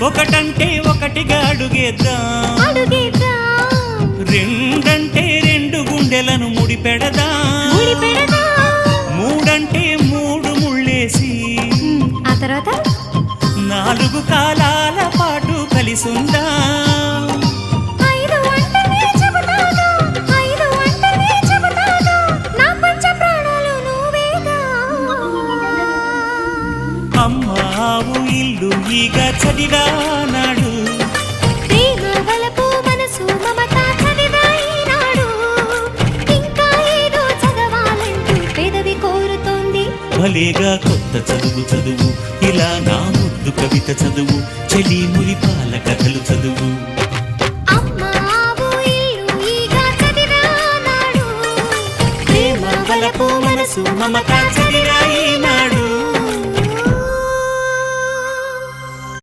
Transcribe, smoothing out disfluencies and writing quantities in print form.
ఒకటంటే ఒకటిగా అడుగేద్దాం, రెండంటే రెండు గుండెలను ముడిపెడదాం, మూడంటే మూడు ముళ్ళేసి ఆ తర్వాత నాలుగు కాలాల పాటు కలిసుందాం. అమ్మావు ఇల్లు ఈగ చదివానాడు, ప్రేమ వలపు మనసు మమత చదివాయినాడు, ఇంకా ఏదో చదవాలంటూ పెదవి కోరుతోంది. భలేగా కొత్త చదువు చదువు, ఇలా నా ముద్దు కవిత చదువు, చెలి మురిపాల కథలు చదువు. అమ్మావు ఇల్లు ఈగ చదివానాడు, ప్రేమ వలపు మనసు మమత చదివాయినాడు.